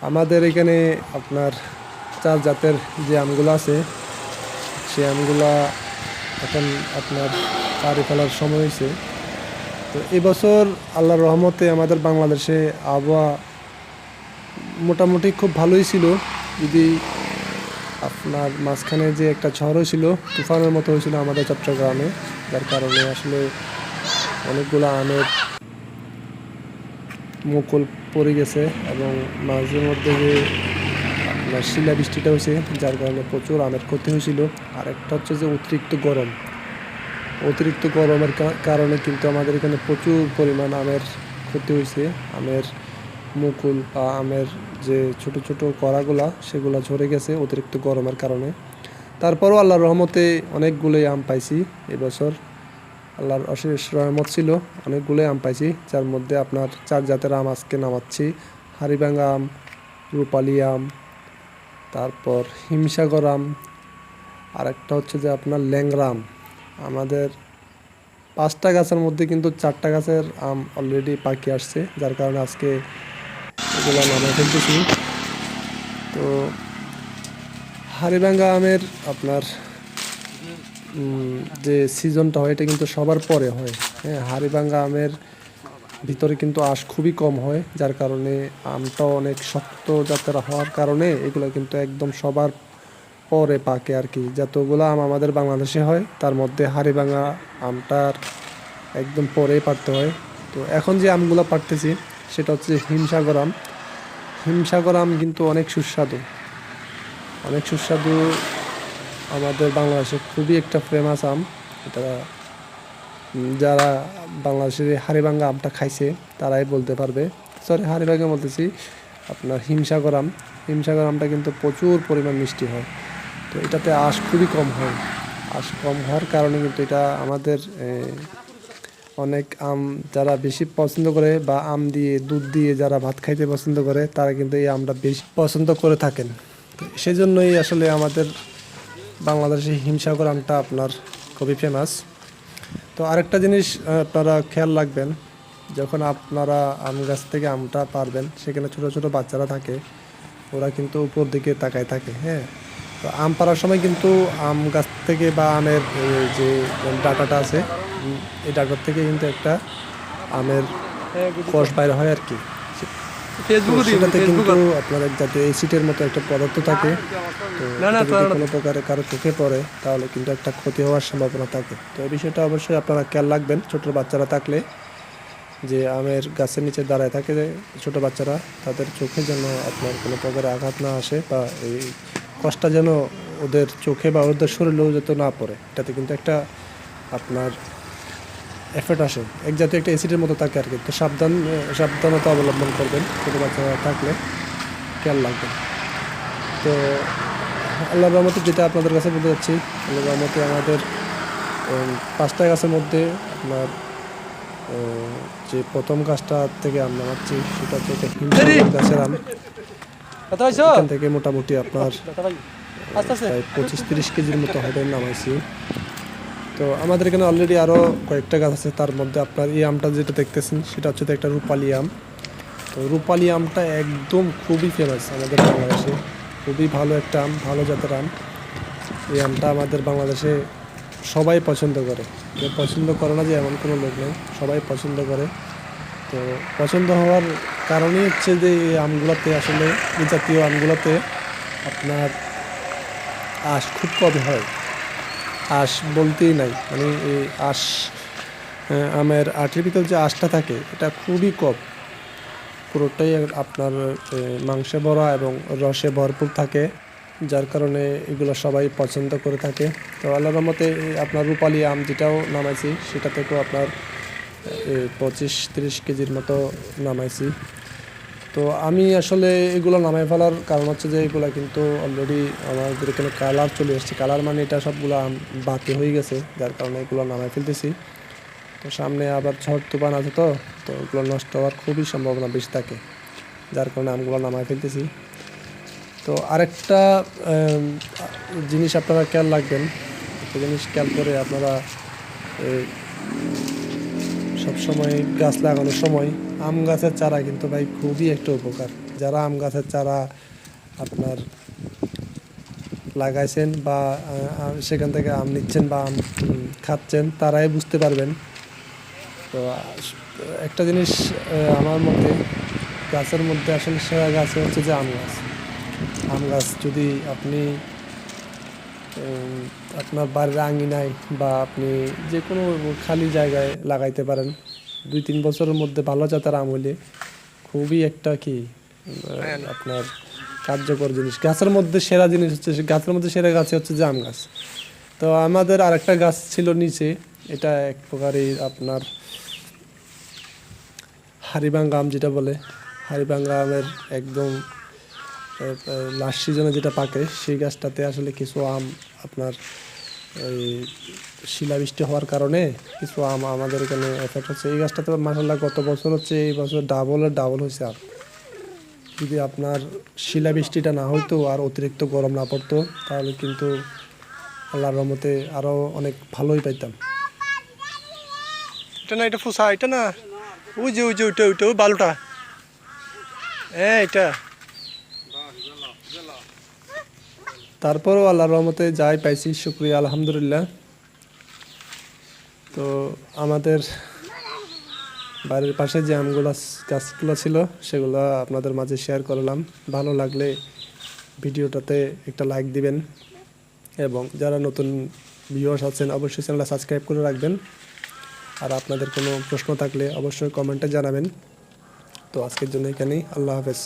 আমাদের এখানে আপনার ৪ জাতের যে আমগুলো আছে, সেই আমগুলা এখন আপনার পাড়ি ফেলার সময় হয়েছে। তো এবছর আল্লাহর রহমতে আমাদের বাংলাদেশে আবহাওয়া মোটামুটি খুব ভালোই ছিল। যদি আপনার মাঝখানে যে একটা ঝড় হয়েছিল, তুফানের মতো হয়েছিল আমাদের চট্টগ্রামে, যার কারণে আসলে অনেকগুলো আমের মুকুল পড়ে গেছে এবং মাঝে মধ্যে যে আপনার শিলাবৃষ্টিটা হয়েছে, যার কারণে প্রচুর আমের ক্ষতি হয়েছিল। আর একটা হচ্ছে যে অতিরিক্ত গরমের কারণে কিন্তু আমাদের এখানে প্রচুর পরিমাণ আমের ক্ষতি হয়েছে। আমের মুকুল বা আমের যে ছোট ছোট কড়াগুলা, সেগুলা ঝরে গেছে অতিরিক্ত গরমের কারণে। তারপরও আল্লাহর রহমতে অনেকগুলোই আম পাইছি এবছর। আল্লাহর অশেষ রহমত ছিল, অনেকগুলোই আম পাইছি, যার মধ্যে আপনার ৪ জাতের আম আজকে নামাচ্ছি। হাড়িভাঙা আম, রূপালি আম, তারপর হিমসাগর আম, আর একটা হচ্ছে যে আপনার ল্যাংড়া আম। আমাদের ৫টা গাছের মধ্যে কিন্তু 4টা গাছের আম অলরেডি পাকি আসছে, যার কারণে আজকে এগুলো নামায় ফেলতেছি। তো হাড়িভাঙা আমের আপনার যে সিজনটা হয়, এটা কিন্তু সবার পরে হয়। হ্যাঁ, হাড়িভাঙা আমের ভিতরে কিন্তু আঁশ খুবই কম হয়, যার কারণে আমটাও অনেক শক্ত জাতের হওয়ার কারণে এগুলো কিন্তু একদম সবার পরে পাকে আর কি। যতগুলো আম আমাদের বাংলাদেশে হয়, তার মধ্যে হাড়িভাঙা আমটার একদম পরেই পাড়তে হয়। তো এখন যে আমগুলো পাড়তেছি, সেটা হচ্ছে হিমসাগর আম। হিমসাগর আম কিন্তু অনেক সুস্বাদু, অনেক সুস্বাদু। আমাদের বাংলাদেশে খুবই একটা ফেমাস আম এটা। যারা বাংলাদেশের হাড়িভাঙা আমটা খাইছে তারাই বলতে পারবে। সরি, হাড়িভাঙা বলতেছি, আপনার হিমসাগর আম। হিমসাগর আমটা কিন্তু প্রচুর পরিমাণ মিষ্টি হয়। তো এটাতে আঁশ খুবই কম হয়। আঁশ কম হওয়ার কারণে কিন্তু এটা আমাদের অনেক আম যারা বেশি পছন্দ করে বা আম দিয়ে দুধ দিয়ে যারা ভাত খাইতে পছন্দ করে, তারা কিন্তু এই আমটা বেশি পছন্দ করে থাকেন। সেই জন্যই আসলে আমাদের বাংলাদেশে হিমসাগর আমটা আপনার খুবই ফেমাস। তো আরেকটা জিনিস আপনারা খেয়াল রাখবেন, যখন আপনারা আম গাছ থেকে আমটা পারবেন, সেখানে ছোট ছোট বাচ্চারা থাকে, ওরা কিন্তু উপর দিকে তাকায় থাকে। হ্যাঁ, তো আম পাড়ার সময় কিন্তু আম গাছ থেকে বা আমের যে ডাঁটাটা আছে, এই ডাঁটার থেকে কিন্তু একটা আমের কষ বাইর হয় আর কি। তো সেটাতে কিন্তু আপনার এক জাতীয় অ্যাসিডের মতো একটা পদার্থ থাকে। তো এটা যদি কোনো প্রকারে কারো চোখে পড়ে, তাহলে কিন্তু একটা ক্ষতি হওয়ার সম্ভাবনা থাকে। তো এই বিষয়টা অবশ্যই আপনারা খেয়াল রাখবেন, ছোট বাচ্চারা থাকলে, যে আমের গাছের নিচে দাঁড়ায় থাকে ছোট বাচ্চারা, তাদের চোখে যেন আপনার কোনো প্রকারে আঘাত না আসে, বা এই কষ্টটা যেন ওদের চোখে বা ওদের শরীরেও যাতে না পড়ে। এটাতে কিন্তু একটা আপনার এফেক্ট আসে, এক জাতীয় একটা অ্যাসিডের মতো থাকে আর কি। তো সাবধানতা অবলম্বন করবেন, ছোটো বাচ্চারা থাকলে খেয়াল রাখবেন। তো আল্লাহর রহমতে যেটা আপনাদের কাছে বলতে যাচ্ছি, আল্লাহর রহমতে আমাদের 5টা গাছের মধ্যে আপনার যে প্রথম গাছটা থেকে আম নামাচ্ছি, সেটা হচ্ছে একটা হিমসাগর গাছের আম। এখান থেকে মোটামুটি আপনার প্রায় 25-30 কেজির মতো হবে নামাইছি। তো আমাদের এখানে অলরেডি আরও কয়েকটা গাছ আছে, তার মধ্যে আপনার এই আমটা যেটা দেখতেছেন, সেটা হচ্ছে একটা রূপালি আম। তো রূপালি আমটা একদম খুবই ফেমাস আমাদের বাংলাদেশে, খুবই ভালো একটা আম, ভালো জাতের আম। এই আমটা আমাদের বাংলাদেশে সবাই পছন্দ করে, কেউ পছন্দ করে না যে এমন কোনো লোক নেই, সবাই পছন্দ করে। তো পছন্দ হওয়ার কারণই হচ্ছে যে এই আমগুলোতে আসলে, এই জাতীয় আমগুলোতে আপনার আঁশ খুব কম হয়। আঁশ বলতেই নাই, মানে এই আঁশ, আমের আটির ভিতর যে আঁশটা থাকে, এটা খুবই কম। পুরোটাই আপনার মাংসে ভরা এবং রসে ভরপুর থাকে, যার কারণে এগুলো সবাই পছন্দ করে থাকে। তো আল্লাহর রহমতে আপনার রূপালি আম যেটাও নামাইছি, সেটা থেকেও আপনার 25-30 কেজির মতো নামাইছি। তো আমি আসলে এগুলো নামাই ফেলার কারণ হচ্ছে যে এগুলো কিন্তু অলরেডি আমাদের এখানে কালার চলে এসেছে। কালার মানে এটা সবগুলো আম বাতি হয়ে গেছে, যার কারণে এগুলো নামাই ফেলতেছি। তো সামনে আবার ঝড় তুফান আছে, তো তো এগুলো নষ্ট হওয়ার খুবই সম্ভাবনা বেশি থাকে, যার কারণে আমগুলো নামাই ফেলতেছি। তো আরেকটা জিনিস আপনারা খেয়াল রাখবেন, একটা জিনিস খেয়াল করে আপনারা সবসময় গাছ লাগানোর সময় আম গাছের চারা কিন্তু ভাই খুবই একটা উপকার, যারা আম গাছের চারা আপনার লাগাইছেন বা সেখান থেকে আম নিচ্ছেন বা আম খাচ্ছেন তারাই বুঝতে পারবেন। তো একটা জিনিস আমার মতে গাছের মধ্যে আসলে সেরা গাছ হচ্ছে যে আম গাছ। আম গাছ যদি আপনি আপনার বাড়ির আঙিনায় বা আপনি যে কোনো খালি জায়গায় লাগাইতে পারেন, 2-3 বছরের মধ্যে ভালো জাতের আম হইলে খুবই একটা কি আপনার কার্যকর জিনিস। গাছের মধ্যে সেরা জিনিস হচ্ছে গাছের মধ্যে সেরা গাছ হচ্ছে যে আম গাছ। তো আমাদের আরেকটা গাছ ছিল নিচে, এটা এক প্রকারই আপনার হাড়িভাঙ্গা আম যেটা বলে, হাড়িভাঙ্গা আমের একদম লাস্ট সিজনে যেটা পাকে সেই গাছটাতে আসলে কিছু আম আপনার এই শিলাবৃষ্টি হওয়ার কারণে কিছু আম আমাদের এখানে এফেক্ট হচ্ছে। এই গাছটাতে মাসাল্লাহ গত বছর হচ্ছে এই বছর ডাবল হয়েছে আম। যদি আপনার শিলাবৃষ্টিটা না হইতো আর অতিরিক্ত গরম না পড়তো তাহলে কিন্তু আল্লাহর রহমতে আরও অনেক ভালোই পাইতাম। এটা না, এটা ফুসা, এটা না, ওই যে ওইটা ওই বালুটা, হ্যাঁ এটা। তারপরও আল্লাহর রহমতে যাই পাইছি শুকরিয়া আলহামদুলিল্লাহ। তো আমাদের বাড়ির পাশে যে গাছগুলো ছিল সেগুলো আপনাদের মাঝে শেয়ার করলাম। ভালো লাগলে ভিডিওটাতে একটা লাইক দিবেন এবং যারা নতুন ভিউয়ার্স আছেন অবশ্যই চ্যানেলটা সাবস্ক্রাইব করে রাখবেন। আর আপনাদের কোনো প্রশ্ন থাকলে অবশ্যই কমেন্টে জানাবেন। তো আজকের জন্য এখানেই, আল্লাহ হাফেজ।